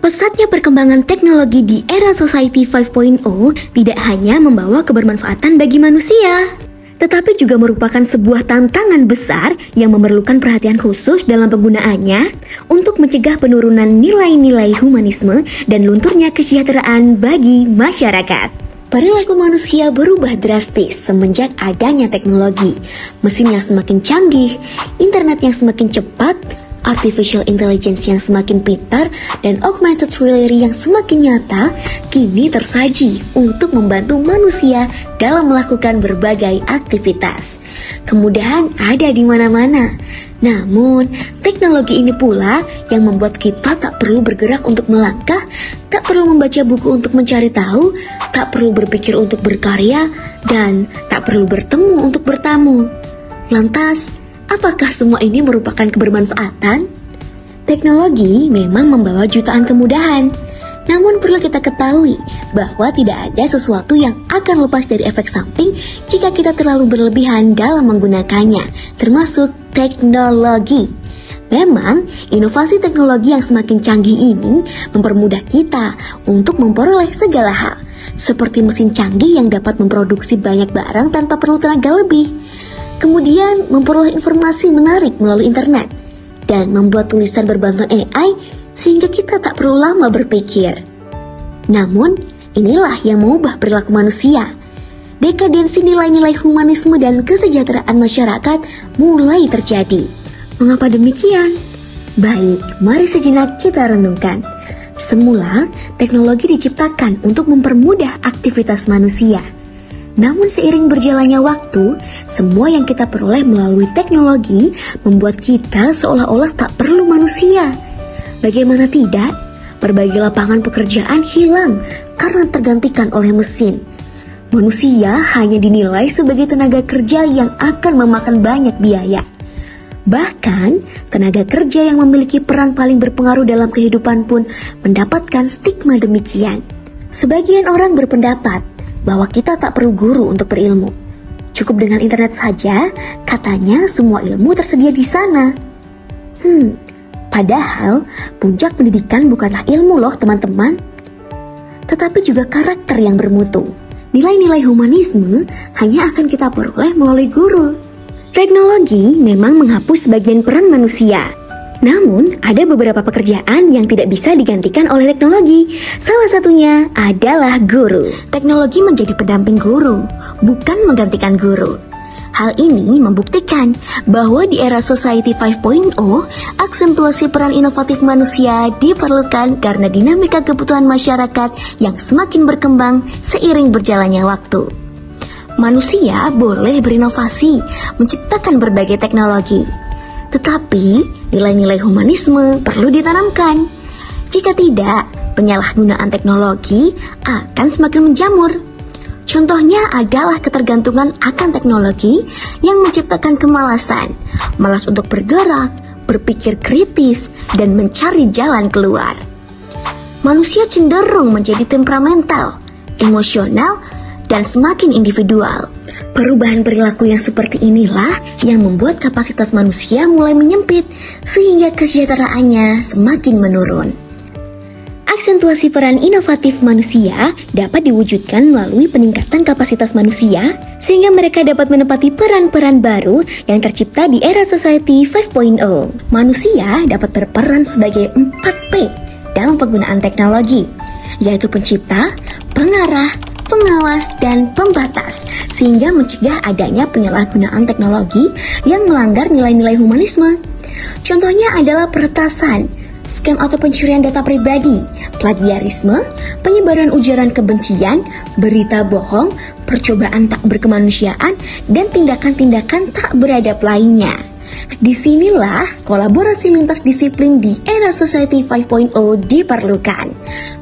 Pesatnya perkembangan teknologi di era Society 5.0 tidak hanya membawa kebermanfaatan bagi manusia, tetapi juga merupakan sebuah tantangan besar yang memerlukan perhatian khusus dalam penggunaannya untuk mencegah penurunan nilai-nilai humanisme dan lunturnya kesejahteraan bagi masyarakat. Perilaku manusia berubah drastis semenjak adanya teknologi, mesin yang semakin canggih, internet yang semakin cepat, artificial intelligence yang semakin pintar, dan augmented reality yang semakin nyata kini tersaji untuk membantu manusia dalam melakukan berbagai aktivitas. Kemudahan ada di mana-mana. Namun, teknologi ini pula yang membuat kita tak perlu bergerak untuk melangkah, tak perlu membaca buku untuk mencari tahu, tak perlu berpikir untuk berkarya, dan tak perlu bertemu untuk bertamu. Lantas, apakah semua ini merupakan kebermanfaatan? Teknologi memang membawa jutaan kemudahan, namun perlu kita ketahui bahwa tidak ada sesuatu yang akan lepas dari efek samping jika kita terlalu berlebihan dalam menggunakannya, termasuk teknologi. Memang, inovasi teknologi yang semakin canggih ini mempermudah kita untuk memperoleh segala hal, seperti mesin canggih yang dapat memproduksi banyak barang tanpa perlu tenaga lebih. Kemudian memperoleh informasi menarik melalui internet dan membuat tulisan berbantuan AI sehingga kita tak perlu lama berpikir. Namun, inilah yang mengubah perilaku manusia. Dekadensi nilai-nilai humanisme dan kesejahteraan masyarakat mulai terjadi. Mengapa demikian? Baik, mari sejenak kita renungkan. Semula, teknologi diciptakan untuk mempermudah aktivitas manusia. Namun seiring berjalannya waktu, semua yang kita peroleh melalui teknologi membuat kita seolah-olah tak perlu manusia. Bagaimana tidak, berbagai lapangan pekerjaan hilang karena tergantikan oleh mesin. Manusia hanya dinilai sebagai tenaga kerja yang akan memakan banyak biaya. Bahkan, tenaga kerja yang memiliki peran paling berpengaruh dalam kehidupan pun mendapatkan stigma demikian. Sebagian orang berpendapat bahwa kita tak perlu guru untuk berilmu. Cukup dengan internet saja, katanya semua ilmu tersedia di sana. Padahal puncak pendidikan bukanlah ilmu loh teman-teman, tetapi juga karakter yang bermutu. Nilai-nilai humanisme hanya akan kita peroleh melalui guru. Teknologi memang menghapus sebagian peran manusia. Namun, ada beberapa pekerjaan yang tidak bisa digantikan oleh teknologi. Salah satunya adalah guru. Teknologi menjadi pendamping guru, bukan menggantikan guru. Hal ini membuktikan bahwa di era Society 5.0, aksentuasi peran inovatif manusia diperlukan karena dinamika kebutuhan masyarakat yang semakin berkembang seiring berjalannya waktu. Manusia boleh berinovasi, menciptakan berbagai teknologi. Tetapi, nilai-nilai humanisme perlu ditanamkan. Jika tidak, penyalahgunaan teknologi akan semakin menjamur. Contohnya adalah ketergantungan akan teknologi yang menciptakan kemalasan, malas untuk bergerak, berpikir kritis, dan mencari jalan keluar. Manusia cenderung menjadi temperamental, emosional, dan semakin individual. Perubahan perilaku yang seperti inilah yang membuat kapasitas manusia mulai menyempit sehingga kesejahteraannya semakin menurun. Aksentuasi peran inovatif manusia dapat diwujudkan melalui peningkatan kapasitas manusia sehingga mereka dapat menempati peran-peran baru yang tercipta di era Society 5.0. Manusia dapat berperan sebagai 4P dalam penggunaan teknologi, yaitu pencipta, pengarah, pengawas, dan pembatas, sehingga mencegah adanya penyalahgunaan teknologi yang melanggar nilai-nilai humanisme. Contohnya adalah peretasan, scam atau pencurian data pribadi, plagiarisme, penyebaran ujaran kebencian, berita bohong, percobaan tak berkemanusiaan, dan tindakan-tindakan tak beradab lainnya. Disinilah kolaborasi lintas disiplin di era Society 5.0 diperlukan.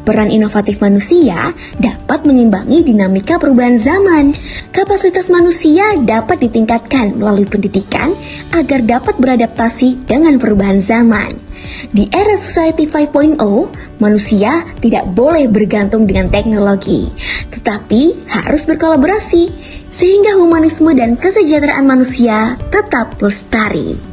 Peran inovatif manusia dapat mengimbangi dinamika perubahan zaman. Kapasitas manusia dapat ditingkatkan melalui pendidikan agar dapat beradaptasi dengan perubahan zaman. Di era Society 5.0, manusia tidak boleh bergantung dengan teknologi, tetapi harus berkolaborasi, sehingga humanisme dan kesejahteraan manusia tetap lestari.